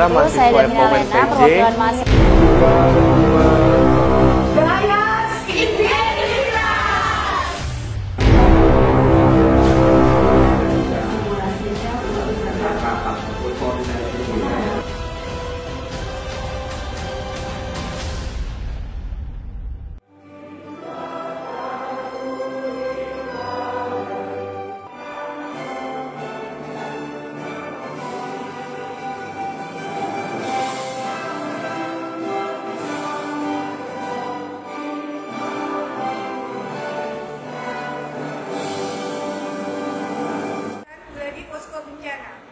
saudara mahasiswa FOMN PJ.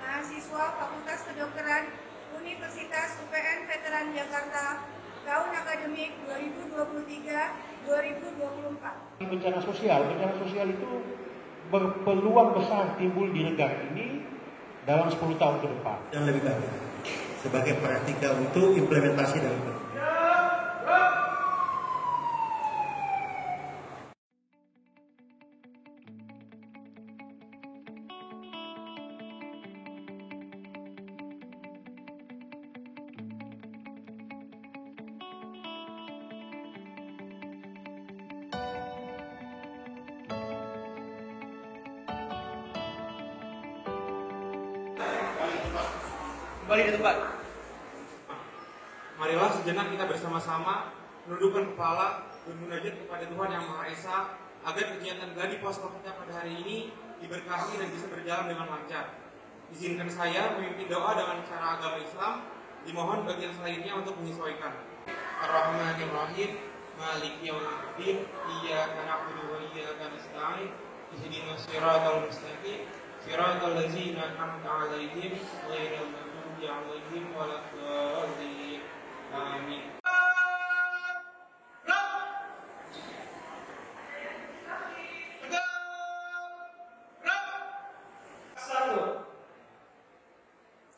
Mahasiswa Fakultas Kedokteran Universitas UPN Veteran Jakarta tahun akademik 2023-2024. Bencana sosial itu berpeluang besar timbul di negara ini dalam 10 tahun ke depan. Yang lebih baik sebagai praktika untuk implementasi dalam kembali ke tempat. Marilah sejenak kita bersama-sama menundukkan kepala dan munajat kepada Tuhan Yang Maha Esa agar kegiatan gladi posko kita pada hari ini diberkahi dan bisa berjalan dengan lancar. Izinkan saya memimpin doa dengan cara agama Islam. Dimohon bagian lainnya untuk menyesuaikan. Ar-Rahmanir-Rahim, Maliki Yaumiddin, Iyyaka na'budu wa iyyaka nasta'in, ihdinas siratal mustaqim, siratal ladzina an'amta 'alaihim ghairil maghdubi 'alaihim waladdallin. Amin.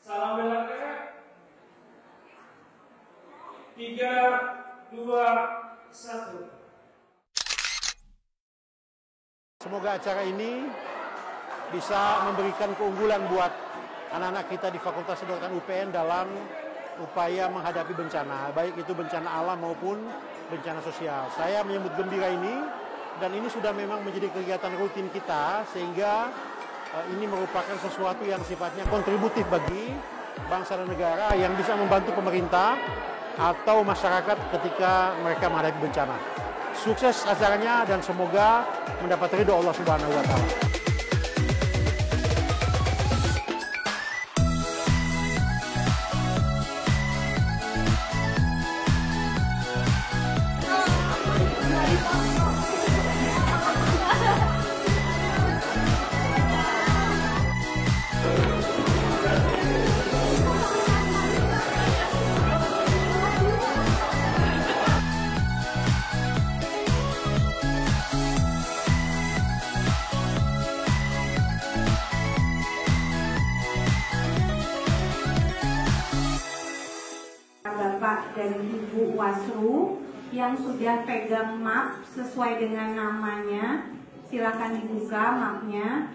Salam bela negara. 3, 2, 1. Semoga acara ini bisa memberikan keunggulan buat anak-anak kita di Fakultas Kedokteran UPN dalam upaya menghadapi bencana, baik itu bencana alam maupun bencana sosial. Saya menyambut gembira ini, dan ini sudah memang menjadi kegiatan rutin kita, sehingga ini merupakan sesuatu yang sifatnya kontributif bagi bangsa dan negara yang bisa membantu pemerintah atau masyarakat ketika mereka menghadapi bencana. Sukses acaranya dan semoga mendapat ridho Allah Subhanahu wa Ta'ala. Bapak dan Ibu Wasru yang sudah pegang map sesuai dengan namanya, silakan dibuka mapnya.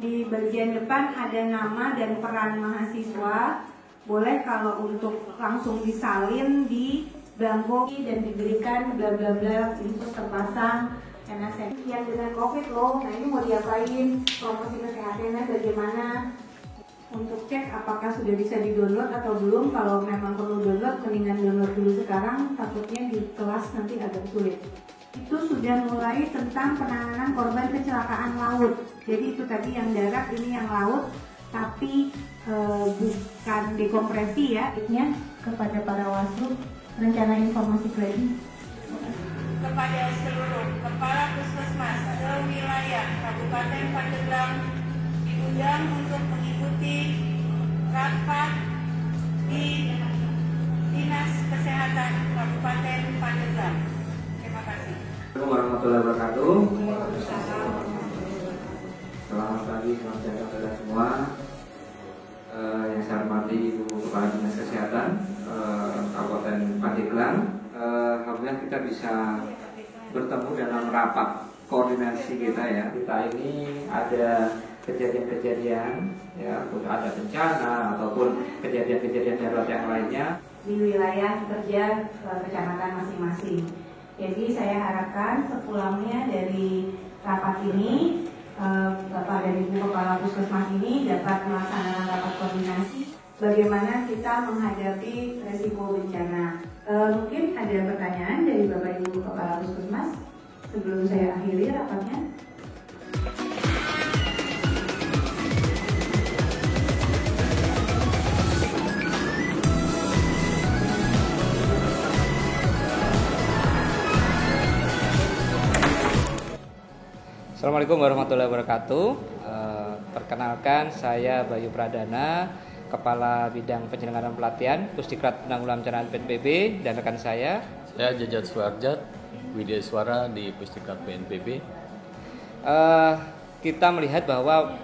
Di bagian depan ada nama dan peran mahasiswa. Boleh kalau untuk langsung disalin di belangko dan diberikan bla bla bla untuk terpasang NSN yang dengan COVID loh. Nah ini mau diapain? Promosi kesehatannya bagaimana? Untuk cek apakah sudah bisa di-download atau belum. Kalau memang perlu download, mendingan download dulu sekarang, takutnya di kelas nanti agak sulit. Itu sudah mulai tentang penanganan korban kecelakaan laut. Jadi itu tadi yang darat, ini yang laut, tapi bukan dekompresi ya. Kepada para waslu, rencana informasi kredit. Kepada seluruh kepala puskesmas sewilayah Kabupaten Pandeglang diundang untuk mengikuti rapat di Dinas Kesehatan Kabupaten Pandeglang. Terima kasih. Assalamualaikum warahmatullahi wabarakatuh. Selamat pagi, selamat siang saudara semua. Yang saya hormati Ibu Kepala Dinas Kesehatan Kabupaten Pandeglang. Alhamdulillah kita bisa bertemu dalam rapat koordinasi kita ya. Kita ini ada kejadian-kejadian ya, ada bencana ataupun kejadian-kejadian darurat yang lainnya di wilayah kerja kecamatan masing-masing. Jadi saya harapkan sepulangnya dari rapat ini, Bapak dan Ibu Kepala Puskesmas ini dapat melaksanakan rapat koordinasi bagaimana kita menghadapi resiko bencana. Mungkin ada pertanyaan dari Bapak Ibu Kepala Puskesmas sebelum saya akhiri rapatnya. Assalamualaikum warahmatullahi wabarakatuh. Perkenalkan, saya Bayu Pradana, Kepala Bidang Penyelenggaraan Pelatihan Pusdiklat Penanggulangan Bencana BNPB, dan rekan saya Jajat Suarjat, Widya Suara di Pusdiklat BNPB. Kita melihat bahwa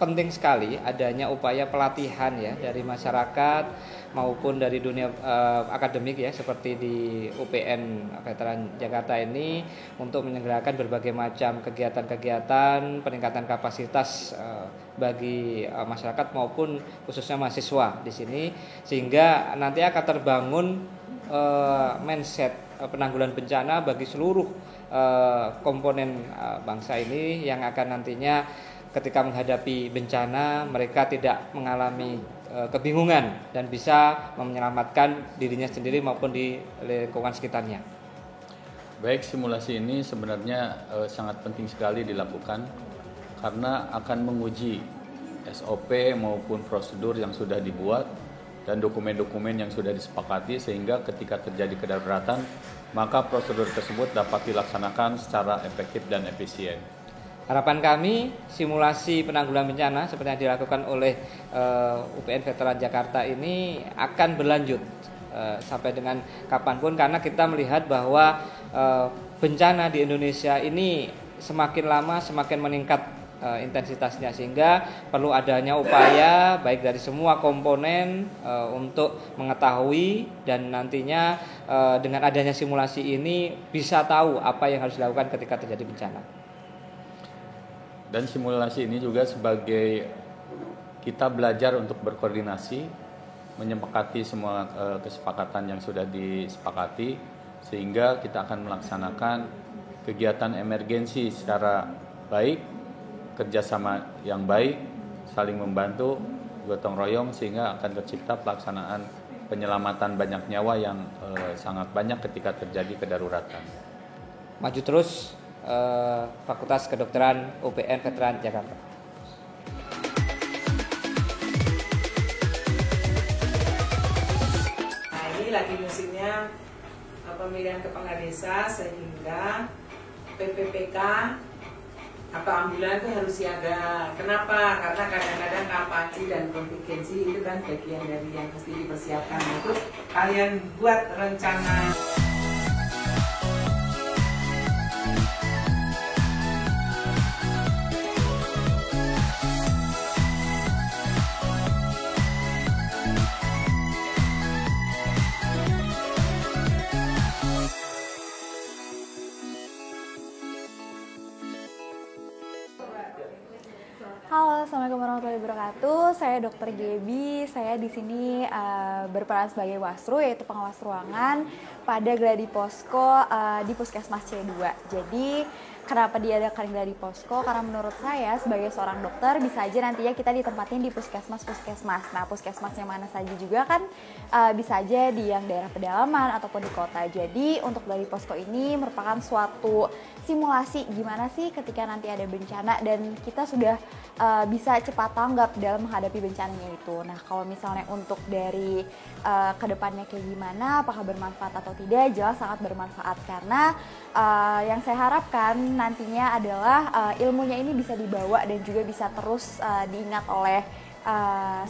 penting sekali adanya upaya pelatihan ya dari masyarakat maupun dari dunia akademik ya, seperti di UPN Veteran Jakarta ini, untuk menyelenggarakan berbagai macam kegiatan-kegiatan peningkatan kapasitas bagi masyarakat maupun khususnya mahasiswa di sini, sehingga nanti akan terbangun mindset penanggulangan bencana bagi seluruh komponen bangsa ini, yang akan nantinya ketika menghadapi bencana mereka tidak mengalami kebingungan dan bisa menyelamatkan dirinya sendiri maupun di lingkungan sekitarnya. Baik, simulasi ini sebenarnya sangat penting sekali dilakukan karena akan menguji SOP maupun prosedur yang sudah dibuat dan dokumen-dokumen yang sudah disepakati, sehingga ketika terjadi kedaruratan maka prosedur tersebut dapat dilaksanakan secara efektif dan efisien. Harapan kami, simulasi penanggulangan bencana seperti yang dilakukan oleh UPN Veteran Jakarta ini akan berlanjut sampai dengan kapanpun, karena kita melihat bahwa bencana di Indonesia ini semakin lama semakin meningkat intensitasnya, sehingga perlu adanya upaya baik dari semua komponen untuk mengetahui, dan nantinya dengan adanya simulasi ini bisa tahu apa yang harus dilakukan ketika terjadi bencana. Dan simulasi ini juga sebagai kita belajar untuk berkoordinasi, menyepakati semua kesepakatan yang sudah disepakati, sehingga kita akan melaksanakan kegiatan emergensi secara baik, kerjasama yang baik, saling membantu, gotong royong, sehingga akan tercipta pelaksanaan penyelamatan banyak nyawa yang sangat banyak ketika terjadi kedaruratan. Maju terus Fakultas Kedokteran UPN Veteran Jakarta. Nah, ini lagi musimnya pemilihan kepala desa, sehingga PPPK atau ambulan itu harus siaga. Kenapa? Karena kadang-kadang kapansi dan kontingensi itu kan bagian dari yang mesti dipersiapkan. Itu kalian buat rencana. Halo, assalamualaikum warahmatullahi wabarakatuh. Saya Dr. Gebi. Saya di sini berperan sebagai wasru, yaitu pengawas ruangan pada Gladi Posko di Puskesmas C2. Jadi kenapa diadakan Gladi Posko? Karena menurut saya sebagai seorang dokter bisa aja nantinya kita ditempatin di puskesmas. Nah, puskesmas yang mana saja juga kan bisa aja di yang daerah pedalaman ataupun di kota. Jadi untuk Gladi Posko ini merupakan suatu simulasi gimana sih ketika nanti ada bencana dan kita sudah bisa cepat tanggap dalam menghadapi bencananya itu. Nah, kalau misalnya untuk dari kedepannya kayak gimana, apakah bermanfaat atau tidak, jelas sangat bermanfaat, karena yang saya harapkan nantinya adalah ilmunya ini bisa dibawa dan juga bisa terus diingat oleh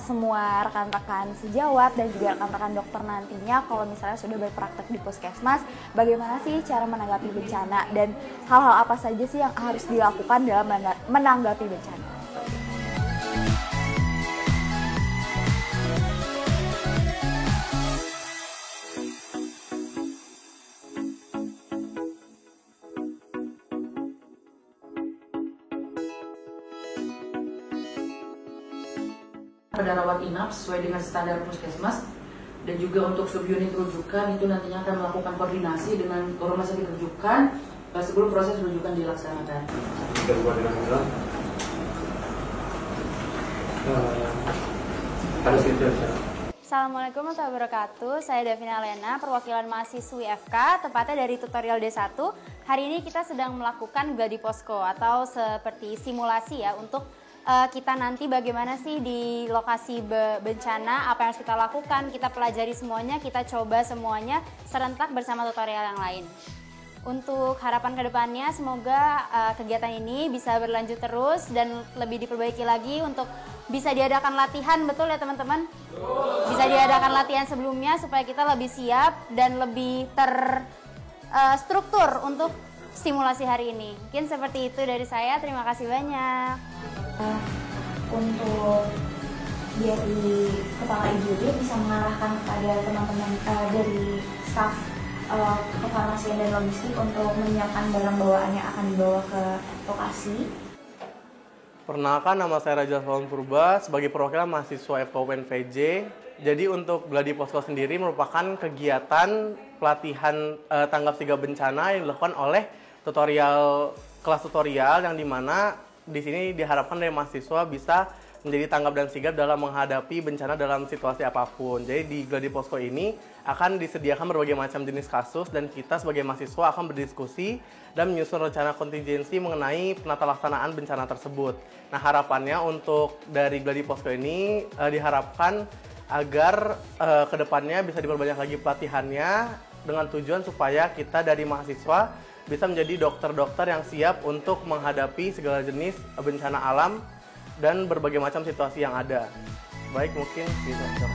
semua rekan-rekan sejawat dan juga rekan-rekan dokter nantinya kalau misalnya sudah berpraktek di puskesmas, bagaimana sih cara menanggapi bencana dan hal-hal apa saja sih yang harus dilakukan dalam menanggapi bencana. pada rawat inap sesuai dengan standar puskesmas, dan juga untuk subunit rujukan itu nantinya akan melakukan koordinasi dengan rumah sakit rujukan sebelum proses rujukan dilaksanakan. Assalamualaikum warahmatullahi wabarakatuh. Saya Davina Lena, perwakilan mahasiswi FK, tepatnya dari tutorial D1. Hari ini kita sedang melakukan gladi posko atau seperti simulasi ya untuk kita nanti bagaimana sih di lokasi bencana, apa yang harus kita lakukan, kita pelajari semuanya, kita coba semuanya serentak bersama tutorial yang lain. Untuk harapan kedepannya semoga kegiatan ini bisa berlanjut terus dan lebih diperbaiki lagi untuk bisa diadakan latihan, betul ya teman-teman? Bisa diadakan latihan sebelumnya supaya kita lebih siap dan lebih terstruktur untuk simulasi hari ini. Mungkin seperti itu dari saya, terima kasih banyak. Untuk dari kepala IGD bisa mengarahkan kepada teman-teman dari staf kefarmasian dan logistik untuk menyiapkan barang bawaan yang akan dibawa ke lokasi. Perkenalkan, nama saya Raja Salon Purba sebagai perwakilan mahasiswa FKUPN-VJ. Jadi untuk gladi posko sendiri merupakan kegiatan pelatihan tanggap sigap bencana yang dilakukan oleh kelas tutorial yang dimana di sini diharapkan dari mahasiswa bisa menjadi tanggap dan sigap dalam menghadapi bencana dalam situasi apapun. Jadi di gladi posko ini akan disediakan berbagai macam jenis kasus dan kita sebagai mahasiswa akan berdiskusi dan menyusun rencana kontingensi mengenai penata laksanaan bencana tersebut. Nah, harapannya untuk dari gladi posko ini diharapkan agar kedepannya bisa diperbanyak lagi pelatihannya dengan tujuan supaya kita dari mahasiswa bisa menjadi dokter-dokter yang siap untuk menghadapi segala jenis bencana alam dan berbagai macam situasi yang ada. Baik, mungkin gitu.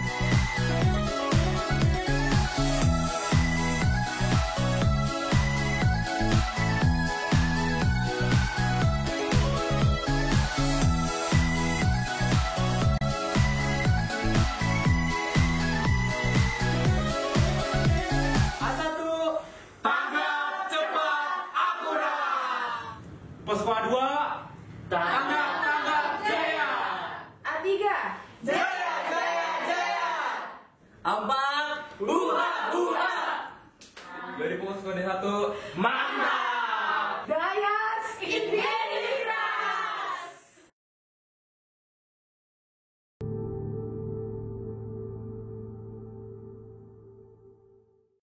Posko A2, tanggap jaya. A3, Jaya, jaya, jaya. A4, Hura. Dari posko D1, Mantap. Dayas Indian.